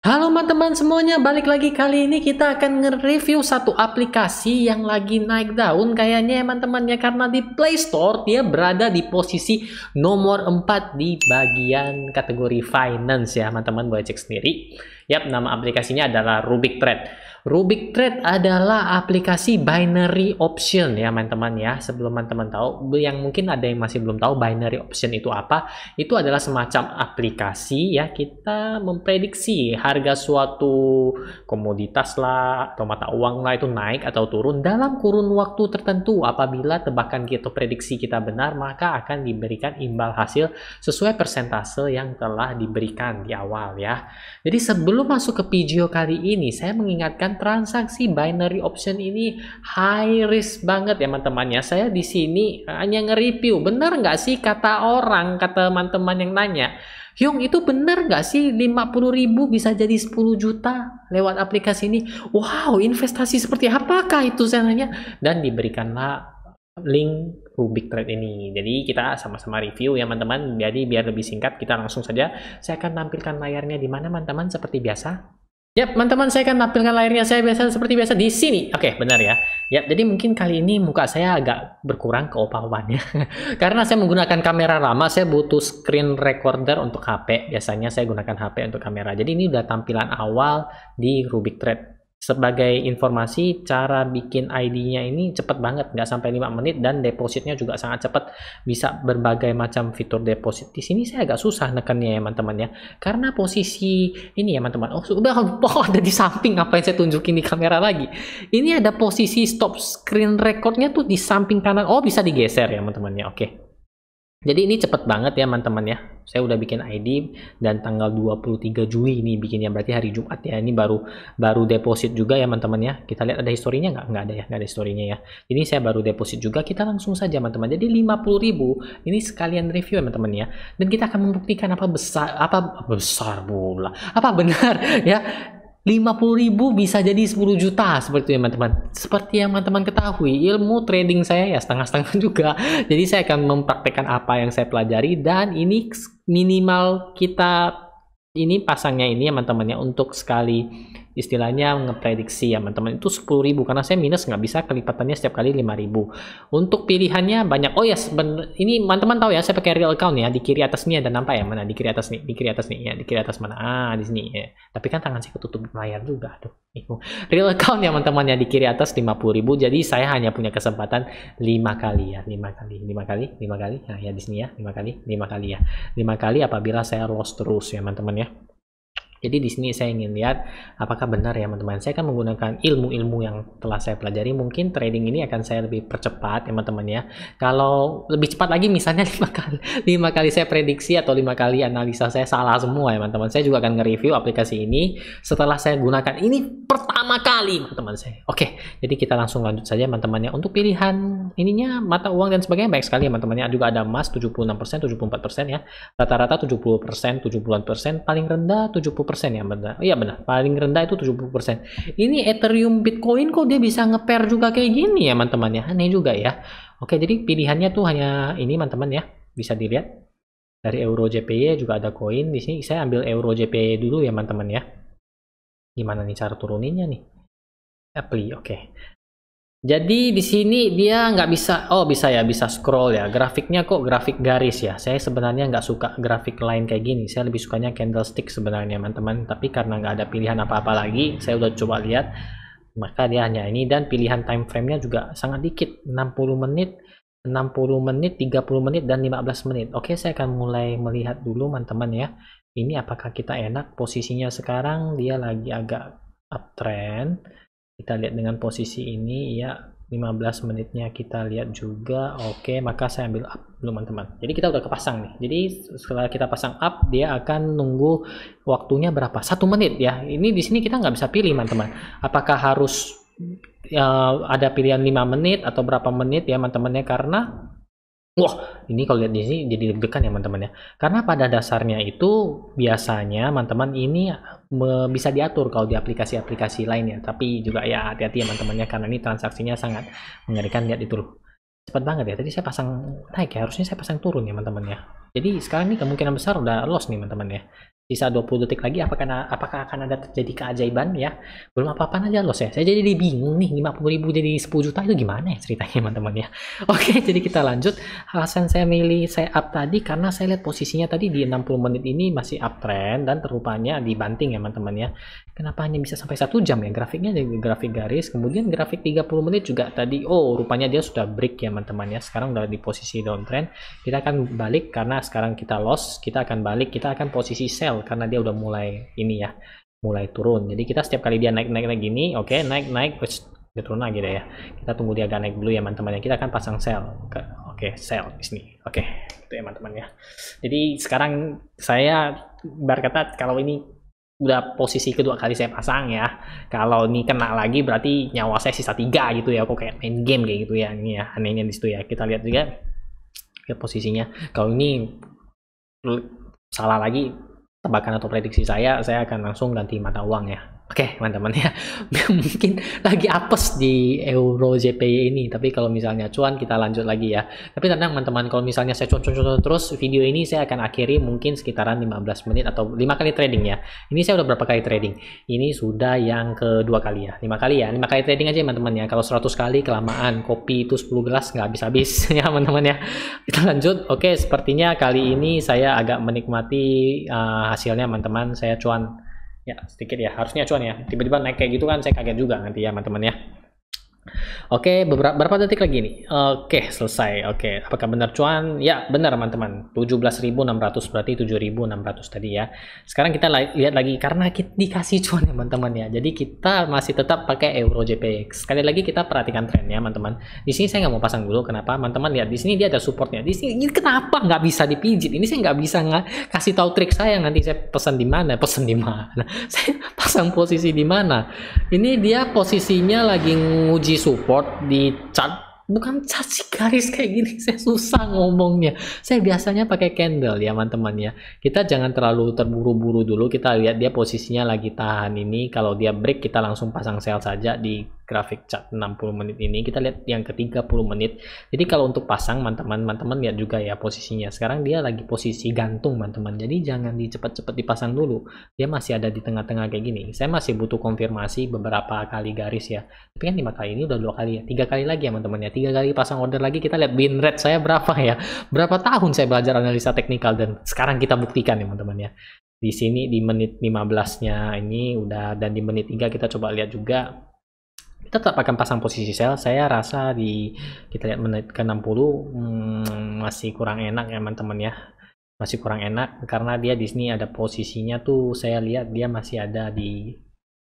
Halo teman-teman semuanya, balik lagi. Kali ini kita akan nge-review satu aplikasi yang lagi naik daun kayaknya ya teman-teman ya, karena di Play Store dia berada di posisi nomor 4 di bagian kategori finance ya teman-teman, boleh cek sendiri. Yap, nama aplikasinya adalah Rubik Trade. Rubik Trade adalah aplikasi binary option ya teman-teman ya. Sebelum teman-teman tahu, yang mungkin ada yang masih belum tahu binary option itu apa, itu adalah semacam aplikasi ya, kita memprediksi harga suatu komoditas lah atau mata uang lah itu naik atau turun dalam kurun waktu tertentu. Apabila tebakan kita, prediksi kita benar, maka akan diberikan imbal hasil sesuai persentase yang telah diberikan di awal ya. Jadi sebelum masuk ke video kali ini, saya mengingatkan transaksi binary option ini high risk banget ya teman-teman ya. Saya di sini hanya nge-review, benar nggak sih kata orang, kata teman-teman yang nanya, Hyung, itu bener nggak sih 50.000 bisa jadi 10 juta lewat aplikasi ini? Wow, investasi seperti apakah itu saya nanya? Dan diberikanlah link Rubik Trade ini. Jadi kita sama-sama review ya teman-teman. Jadi biar lebih singkat, kita langsung saja. Saya akan tampilkan layarnya di mana teman-teman seperti biasa. Yap, teman-teman, saya akan tampilkan layarnya saya seperti biasa di sini. Oke, benar ya. Yap, jadi mungkin kali ini muka saya agak berkurang keopawannya. Karena saya menggunakan kamera lama, saya butuh screen recorder untuk HP. Biasanya saya gunakan HP untuk kamera. Jadi ini udah tampilan awal di Rubik Trade. Sebagai informasi, cara bikin ID-nya ini cepat banget, nggak sampai 5 menit, dan depositnya juga sangat cepat. Bisa berbagai macam fitur deposit. Di sini saya agak susah nekannya ya teman-teman ya, karena posisi ini ya teman-teman. Oh, sudah ada di samping, apa yang saya tunjukin di kamera lagi. Ini ada posisi stop screen recordnya tuh di samping kanan. Oh, bisa digeser ya teman-teman ya. Oke. Jadi ini cepet banget ya teman-teman ya. Saya udah bikin ID dan tanggal 23 Juli ini bikinnya, berarti hari Jumat ya. Ini baru deposit juga ya teman-teman ya. Kita lihat ada historinya nggak? Nggak ada ya, nggak ada historinya ya. Ini saya baru deposit juga. Kita langsung saja teman-teman. Jadi 50.000 ini sekalian review ya teman-teman ya. Dan kita akan membuktikan apa besar pula. Apa benar ya? 50.000 bisa jadi 10 juta seperti itu ya teman-teman. Seperti yang teman-teman ketahui, ilmu trading saya ya setengah-setengah juga. Jadi saya akan mempraktekkan apa yang saya pelajari, dan ini minimal kita ini pasangnya ini ya teman-teman ya, untuk sekali istilahnya ngeprediksi ya teman-teman itu 10.000, karena saya minus nggak bisa kelipatannya setiap kali 5.000. Untuk pilihannya banyak. Oh ya, ini teman-teman tahu ya, saya pakai real account ya. Di kiri atas ini ada nampak ya, mana di kiri atas nih, di kiri atas nih ya, di kiri atas mana, di sini ya. Tapi kan tangan saya ketutup layar juga, aduh. Real account ya teman-teman ya, di kiri atas 50.000. Jadi saya hanya punya kesempatan 5 kali ya, 5 kali. Nah ya di sini ya, 5 kali ya, 5 kali apabila saya loss terus ya teman-teman ya. Jadi di sini saya ingin lihat apakah benar ya teman-teman. Saya akan menggunakan ilmu-ilmu yang telah saya pelajari. Mungkin trading ini akan saya lebih percepat ya teman-teman ya. Kalau lebih cepat lagi, misalnya 5 kali saya prediksi atau 5 kali analisa saya salah semua ya teman-teman. Saya juga akan nge-review aplikasi ini setelah saya gunakan ini pertama kali teman-teman saya. Oke, jadi kita langsung lanjut saja teman-teman ya. Untuk pilihan ininya mata uang dan sebagainya baik sekali ya teman-teman ya. Juga ada emas 76%, 74% ya. Rata-rata 70%, 70%, paling rendah 70% ya benar. Iya benar, paling rendah itu 70%. Ini Ethereum Bitcoin kok dia bisa nge-pair juga kayak gini ya teman-teman ya. Aneh juga ya. Oke, jadi pilihannya tuh hanya ini teman-teman ya. Bisa dilihat dari Euro JPY juga ada koin di sini. Saya ambil Euro JPY dulu ya teman-teman ya. Gimana nih cara turuninnya nih? Apply, oke. Jadi di sini dia nggak bisa, oh bisa ya, bisa scroll ya. Grafiknya kok grafik garis ya. Saya sebenarnya nggak suka grafik lain kayak gini. Saya lebih sukanya candlestick sebenarnya teman-teman. Tapi karena nggak ada pilihan apa-apa lagi, saya udah coba lihat, maka dia hanya ini. Dan pilihan time frame-nya juga sangat dikit, 60 menit, 60 menit, 30 menit, dan 15 menit. Oke, saya akan mulai melihat dulu teman-teman ya. Ini apakah kita enak posisinya sekarang, dia lagi agak uptrend. Kita lihat dengan posisi ini ya, 15 menitnya kita lihat juga. Oke, maka saya ambil up dulu teman-teman. Jadi kita udah kepasang nih. Jadi setelah kita pasang up, dia akan nunggu waktunya berapa? 1 menit ya. Ini di sini kita nggak bisa pilih teman-teman. Apakah harus ada pilihan 5 menit atau berapa menit ya teman-teman ya, karena wah, ini kalau lihat di sini jadi deg-degan ya teman-teman ya. Karena pada dasarnya itu biasanya teman-teman ini bisa diatur kalau di aplikasi-aplikasi lain ya. Tapi juga ya hati-hati ya teman-teman ya, karena ini transaksinya sangat mengerikan. Lihat itu loh. Cepat banget ya. Tadi saya pasang naik ya, harusnya saya pasang turun ya teman-teman ya. Jadi sekarang ini kemungkinan besar udah loss nih teman-teman ya. sisa 20 detik lagi apakah akan ada terjadi keajaiban ya. Belum apa-apa aja loh saya jadi bingung nih, 50.000 jadi 10 juta itu gimana ya ceritanya teman-teman ya. Oke, jadi kita lanjut. Alasan saya milih saya up tadi karena saya lihat posisinya tadi di 60 menit ini masih uptrend dan terupanya dibanting ya teman-teman ya. Kenapa hanya bisa sampai 1 jam ya? Grafiknya jadi grafik garis, kemudian grafik 30 menit juga tadi. Oh, rupanya dia sudah break ya teman-teman ya. Sekarang udah di posisi downtrend. Kita akan balik karena sekarang kita loss, kita akan balik, kita akan posisi sell karena dia udah mulai ini ya, mulai turun. Jadi kita setiap kali dia naik gini, oke, naik dia turun lagi deh ya. Kita tunggu dia agak naik dulu ya teman-teman ya. Kita akan pasang sell. Oke, sell di sini. Oke, itu ya teman-teman ya. Jadi sekarang saya berkata kalau ini udah posisi kedua kali saya pasang ya. Kalau ini kena lagi berarti nyawa saya sisa 3 gitu ya. Kok kayak main game kayak gitu ya. Ini ya anehnya di situ ya. Kita lihat juga ke posisinya. Kalau ini salah lagi tebakan atau prediksi saya akan langsung ganti mata uang ya. Oke, teman-teman ya. Mungkin lagi apes di Euro JPY ini, tapi kalau misalnya cuan kita lanjut lagi ya. Tapi tenang teman-teman, kalau misalnya saya cuan terus, video ini saya akan akhiri mungkin sekitaran 15 menit atau 5 kali trading ya. Ini saya udah berapa kali trading? Ini sudah yang kedua kali ya. 5 kali ya. 5 kali trading aja teman-teman ya. Kalau 100 kali kelamaan, kopi itu 10 gelas nggak habis-habis ya teman-teman ya. Kita lanjut. Oke, sepertinya kali ini saya agak menikmati hasilnya teman-teman. Saya cuan ya sedikit ya, harusnya cuan ya, tiba-tiba naik kayak gitu kan saya kaget juga nanti ya teman-teman ya. Oke, berapa detik lagi nih? Oke, selesai. Oke, apakah benar cuan? Ya, benar teman-teman. 17.600 berarti 7.600 tadi ya. Sekarang kita lihat lagi karena kita dikasih cuan ya teman-teman ya. Jadi kita masih tetap pakai Euro JPX. Sekali lagi kita perhatikan trennya teman-teman. Di sini saya nggak mau pasang dulu. Kenapa? Teman-teman lihat di sini dia ada supportnya. Di sini ini kenapa nggak bisa dipijit? Ini saya nggak bisa kasih tahu trik saya, nanti saya pesan di mana? Saya pasang posisi di mana? Ini dia posisinya lagi nguji support di chart, bukan chart sih garis kayak gini, saya susah ngomongnya. Saya biasanya pakai candle ya teman-teman ya. Kita jangan terlalu terburu-buru dulu, kita lihat dia posisinya lagi tahan ini. Kalau dia break kita langsung pasang sell saja di grafik chart 60 menit ini. Kita lihat yang ke 30 menit. Jadi kalau untuk pasang teman-teman lihat juga ya posisinya. Sekarang dia lagi posisi gantung teman-teman. Jadi jangan cepat-cepat dipasang dulu. Dia masih ada di tengah-tengah kayak gini. Saya masih butuh konfirmasi beberapa kali garis ya. Tapi kan 5 kali ini udah 2 kali ya. 3 kali lagi ya teman-teman ya. 3 kali pasang order lagi, kita lihat win rate saya berapa ya. Berapa tahun saya belajar analisa teknikal dan sekarang kita buktikan ya teman-teman ya. Di sini di menit 15-nya ini udah, dan di menit 3 kita coba lihat juga. Kita tetap akan pasang posisi sell. Saya rasa kita lihat menit ke 60 masih kurang enak ya teman-teman ya. Masih kurang enak karena dia di sini ada posisinya tuh, saya lihat dia masih ada di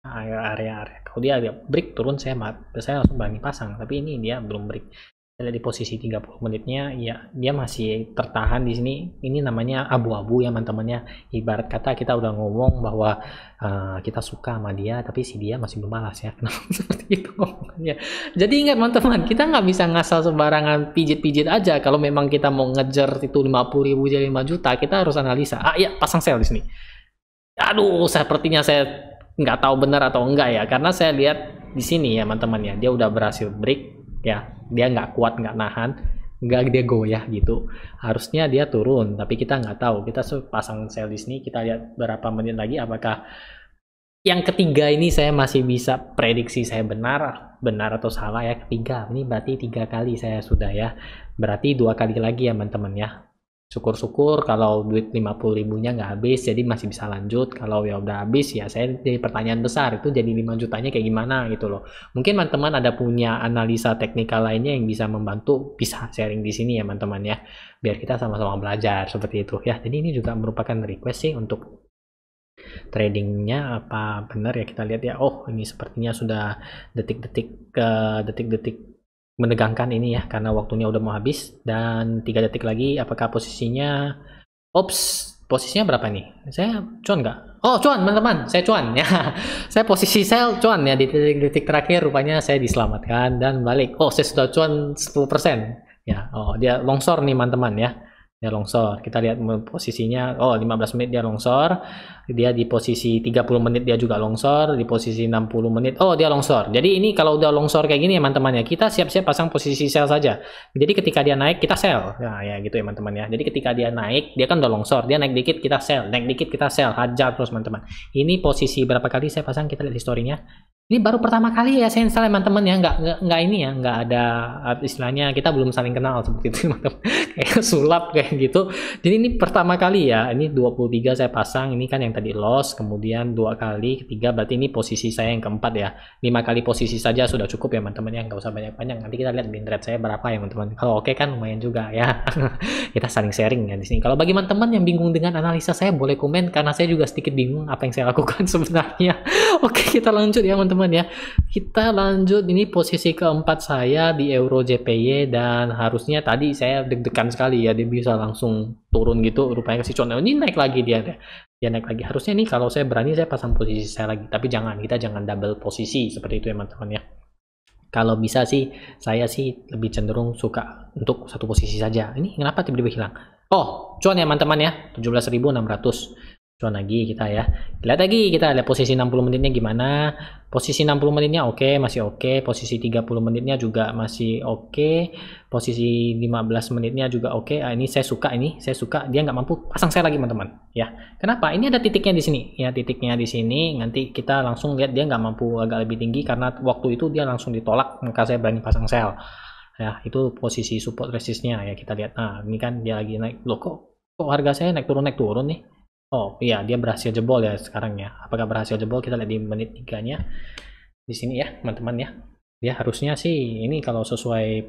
area. Kalau dia break turun saya langsung berani pasang, tapi ini dia belum break. Kita lihat di posisi 30 menitnya ya, dia masih tertahan di sini. Ini namanya abu-abu ya teman-teman ya. Ibarat kata kita udah ngomong bahwa kita suka sama dia tapi si dia masih belum balas ya. Seperti itu ngomongnya. Jadi ingat teman-teman, kita nggak bisa ngasal sembarangan pijit-pijit aja. Kalau memang kita mau ngejar itu 50.000 jadi 5 juta, kita harus analisa. Ya, pasang sell di sini. Aduh, sepertinya saya nggak tahu benar atau enggak ya, karena saya lihat di sini ya teman-teman ya, dia udah berhasil break ya, dia nggak kuat, nggak nahan, nggak dia goyah gitu. Harusnya dia turun, tapi kita nggak tahu. Kita pasang sell di sini, kita lihat berapa menit lagi apakah yang ketiga ini saya masih bisa prediksi saya benar atau salah ya. Ketiga ini berarti 3 kali saya sudah ya, berarti 2 kali lagi ya teman-teman ya. Syukur-syukur kalau duit 50.000-nya nggak habis, jadi masih bisa lanjut. Kalau ya udah habis ya saya jadi pertanyaan besar, itu jadi 5 jutanya kayak gimana gitu loh. Mungkin teman-teman ada punya analisa teknikal lainnya yang bisa membantu, bisa sharing di sini ya teman-teman ya, biar kita sama-sama belajar seperti itu ya. Jadi ini juga merupakan request sih untuk tradingnya apa benar ya. Kita lihat ya, oh ini sepertinya sudah detik-detik menegangkan ini ya, karena waktunya udah mau habis dan 3 detik lagi. Apakah posisinya posisinya berapa nih? Saya cuan nggak? Oh cuan teman-teman, saya cuan ya. Saya posisi sell cuan ya, di detik-detik terakhir rupanya saya diselamatkan dan balik. Oh saya sudah cuan 10% ya. Oh dia longsor nih teman-teman ya. dia longsor. Kita lihat posisinya, oh 15 menit dia longsor, dia di posisi 30 menit dia juga longsor, di posisi 60 menit, oh dia longsor. Jadi ini kalau udah longsor kayak gini ya teman-teman ya, kita siap-siap pasang posisi sell saja. Jadi ketika dia naik, kita sell. Nah ya gitu ya teman-teman ya. Jadi ketika dia naik, dia kan udah longsor, dia naik dikit kita sell, naik dikit kita sell, hajar terus teman-teman. Ini posisi berapa kali saya pasang, kita lihat historinya. Ini baru pertama kali ya saya install teman-teman ya, nggak ini ya, nggak ada istilahnya, kita belum saling kenal seperti itu teman-teman. Kayak sulap kayak gitu. Jadi ini pertama kali ya, ini 23 saya pasang, ini kan yang tadi loss, kemudian 2 kali, ketiga berarti ini posisi saya yang keempat ya. 5 kali posisi saja sudah cukup ya teman-teman ya, nggak usah banyak-banyak. Nanti kita lihat win rate saya berapa ya teman-teman. Kalau oke kan lumayan juga ya. Kita saling sharing ya di sini. Kalau bagi teman-teman yang bingung dengan analisa saya, boleh komen karena saya juga sedikit bingung apa yang saya lakukan sebenarnya. Oke, kita lanjut ya teman-teman ya. Kita lanjut, ini posisi keempat saya di Euro JPY dan harusnya tadi saya deg-degan sekali ya, dia bisa langsung turun gitu, rupanya kasih contoh ini naik lagi dia naik lagi. Harusnya nih kalau saya berani saya pasang posisi saya lagi, tapi kita jangan double posisi seperti itu ya teman-teman ya. Kalau bisa sih saya sih lebih cenderung suka untuk satu posisi saja. Ini kenapa tiba-tiba hilang? Oh, cuan ya teman-teman ya, 17.600 cuan lagi kita ya. Lihat lagi, kita lihat posisi 60 menitnya gimana. Posisi 60 menitnya oke, masih oke. Posisi 30 menitnya juga masih oke. Posisi 15 menitnya juga oke. Ini saya suka, dia nggak mampu, pasang saya lagi teman-teman ya. Kenapa? Ini ada titiknya di sini ya, titiknya di sini. Nanti kita langsung lihat dia nggak mampu agak lebih tinggi karena waktu itu dia langsung ditolak, maka saya berani pasang sell ya. Itu posisi support resistnya ya, kita lihat. Nah ini kan dia lagi naik. Loh kok harga saya naik turun nih. Oh iya, dia berhasil jebol ya sekarang ya. Apakah berhasil jebol? Kita lihat di menit 3-nya. Di sini ya, teman-teman ya. Dia harusnya sih ini kalau sesuai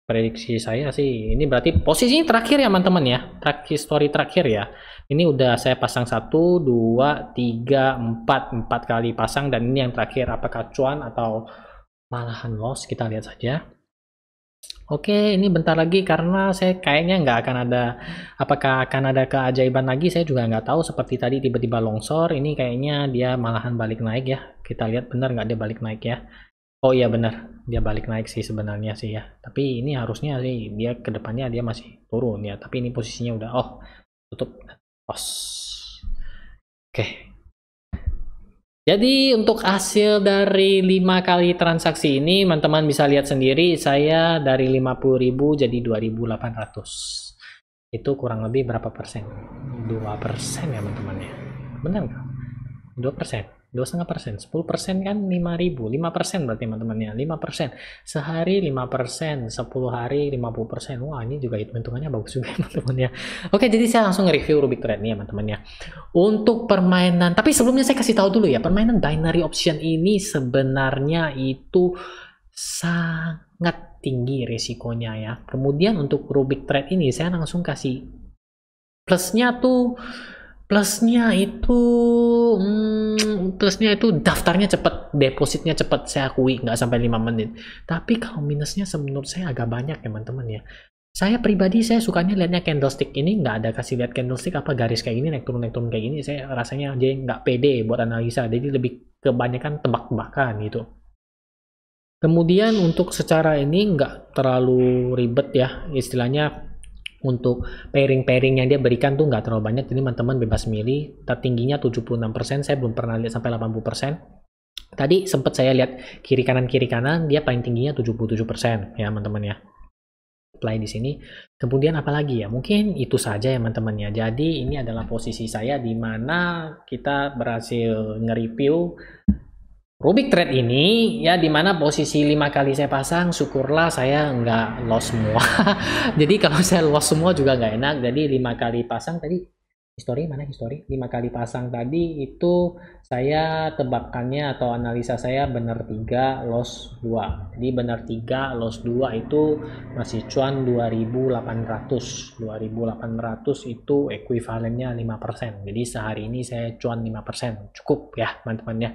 prediksi saya sih, ini berarti posisinya terakhir ya, teman-teman ya. Story terakhir ya. Ini udah saya pasang 1, 2, 3, 4 kali pasang dan ini yang terakhir. Apakah cuan atau malahan loss? Kita lihat saja. Oke, ini bentar lagi karena saya kayaknya nggak akan ada, apakah akan ada keajaiban lagi, saya juga nggak tahu. Seperti tadi tiba-tiba longsor, ini kayaknya dia malahan balik naik ya. Kita lihat benar nggak dia balik naik ya. Oh iya benar, dia balik naik sih sebenarnya sih ya. Tapi ini harusnya sih dia kedepannya dia masih turun ya. Tapi ini posisinya udah, oh tutup, os. Oke. Jadi untuk hasil dari 5 kali transaksi ini, teman-teman bisa lihat sendiri, saya dari 50.000 jadi 2.800. Itu kurang lebih berapa persen? 2% ya teman-teman ya. Benar nggak? 2%. 2,5%, 10% kan 5.000, 5% berarti teman-teman ya, 5%. Sehari 5%, 10 hari 50%. Wah ini juga hitung-hitungannya bagus juga teman-teman ya. Oke, jadi saya langsung nge-review Rubik Trade nih ya teman-teman ya. Untuk permainan, tapi sebelumnya saya kasih tahu dulu ya, permainan binary option ini sebenarnya itu sangat tinggi risikonya ya. Kemudian untuk Rubik Trade ini saya langsung kasih plusnya itu daftarnya cepet, depositnya cepet, saya akui nggak sampai 5 menit. Tapi kalau minusnya menurut saya agak banyak ya teman-teman ya. Saya pribadi saya sukanya lihatnya candlestick ini, nggak ada kasih lihat candlestick apa garis kayak gini naik turun kayak gini. Saya rasanya dia nggak pede buat analisa, jadi lebih kebanyakan tebak-tebakan gitu. Kemudian untuk secara ini nggak terlalu ribet ya, istilahnya untuk pairing-pairing yang dia berikan tuh nggak terlalu banyak, jadi teman-teman bebas milih. Tingginya 76%, saya belum pernah lihat sampai 80%. Tadi sempat saya lihat kiri kanan dia paling tingginya 77% ya teman-teman ya. Apply di sini. Kemudian apalagi ya, mungkin itu saja ya teman-teman ya. Jadi ini adalah posisi saya di mana kita berhasil nge-review Rubik Trade ini ya, dimana posisi 5 kali saya pasang, syukurlah saya nggak loss semua. Jadi kalau saya loss semua juga nggak enak. Jadi 5 kali pasang tadi, history 5 kali pasang tadi itu saya tebakannya atau analisa saya benar 3, loss 2. Jadi benar 3, loss 2 itu masih cuan 2.800. 2.800 itu ekuivalennya 5%. Jadi sehari ini saya cuan 5%. Cukup ya teman-teman ya.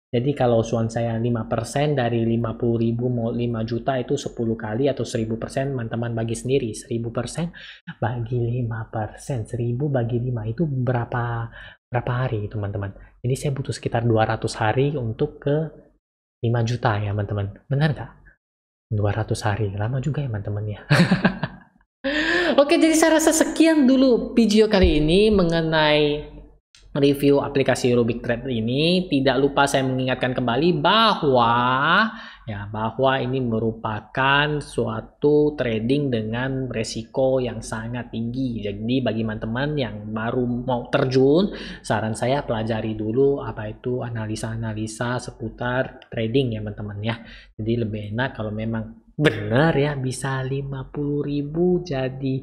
Jadi kalau cuan saya 5% dari 50.000 mau 5 juta itu 10 kali atau 1000%, teman-teman bagi sendiri. 1000% bagi 5%, 1000 bagi 5 itu berapa hari teman-teman. Jadi saya butuh sekitar 200 hari untuk ke 5 juta ya teman-teman. Benar nggak? 200 hari, lama juga ya teman-teman ya. Oke, jadi saya rasa sekian dulu video kali ini mengenai review aplikasi Rubik Trade ini. Tidak lupa saya mengingatkan kembali bahwa ini merupakan suatu trading dengan resiko yang sangat tinggi. Jadi bagi teman-teman yang baru mau terjun, saran saya pelajari dulu apa itu analisa-analisa seputar trading ya teman-teman ya. Jadi lebih enak kalau memang benar ya bisa 50.000 jadi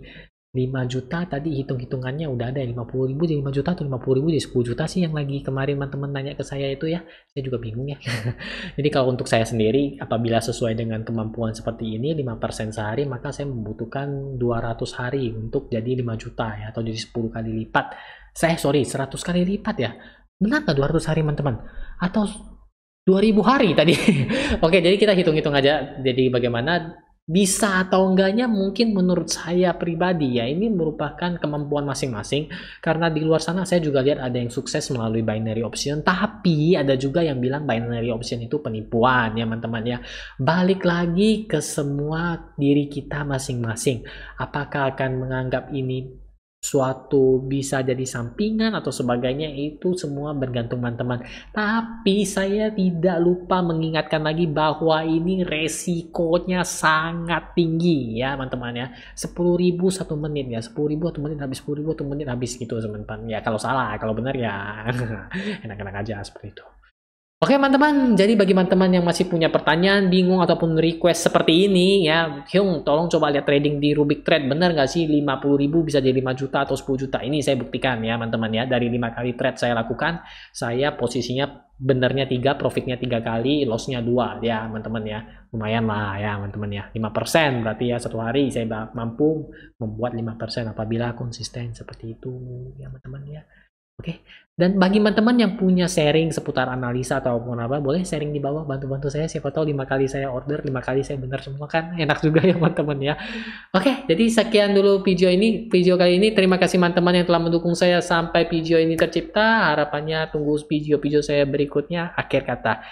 5 juta. Tadi hitung-hitungannya udah ada 50.000 jadi 5 juta atau 50.000 jadi 10 juta sih yang lagi kemarin teman-teman nanya ke saya itu ya. Saya juga bingung ya. Jadi kalau untuk saya sendiri apabila sesuai dengan kemampuan seperti ini 5% sehari, maka saya membutuhkan 200 hari untuk jadi 5 juta ya, atau jadi 10 kali lipat. 100 kali lipat ya. Benar nggak 200 hari teman-teman? Atau 2000 hari tadi. Oke, jadi kita hitung-hitung aja. Jadi bagaimana bisa atau enggaknya mungkin menurut saya pribadi ya, ini merupakan kemampuan masing-masing. Karena di luar sana saya juga lihat ada yang sukses melalui binary option, tapi ada juga yang bilang binary option itu penipuan ya teman-teman ya. Balik lagi ke semua diri kita masing-masing. Apakah akan menganggap ini suatu bisa jadi sampingan atau sebagainya, itu semua bergantung teman-teman. Tapi saya tidak lupa mengingatkan lagi bahwa ini resikonya sangat tinggi ya teman-teman ya. 10.000 1 menit ya, 10.000 1 menit habis, 10.000 1 menit habis gitu teman-teman ya. Kalau salah, kalau benar ya enak-enak aja seperti itu. Oke teman-teman, jadi bagi teman-teman yang masih punya pertanyaan, bingung ataupun request seperti ini ya, Hyung tolong coba lihat trading di Rubik Trade, bener nggak sih 50.000 bisa jadi 5 juta atau 10 juta? Ini saya buktikan ya teman-teman ya, dari 5 kali trade saya lakukan, saya posisinya benernya 3, profitnya 3 kali, lossnya 2 ya teman-teman ya. Lumayan lah ya teman-teman ya, 5% berarti ya satu hari saya mampu membuat 5% apabila konsisten seperti itu ya teman-teman ya. Oke, dan bagi teman-teman yang punya sharing seputar analisa ataupun apa, boleh sharing di bawah, bantu-bantu saya, siapa tahu 5 kali saya order, 5 kali saya benar semua, kan enak juga ya teman-teman ya. Oke, jadi sekian dulu video kali ini. Terima kasih teman-teman yang telah mendukung saya sampai video ini tercipta. Harapannya tunggu video-video saya berikutnya. Akhir kata,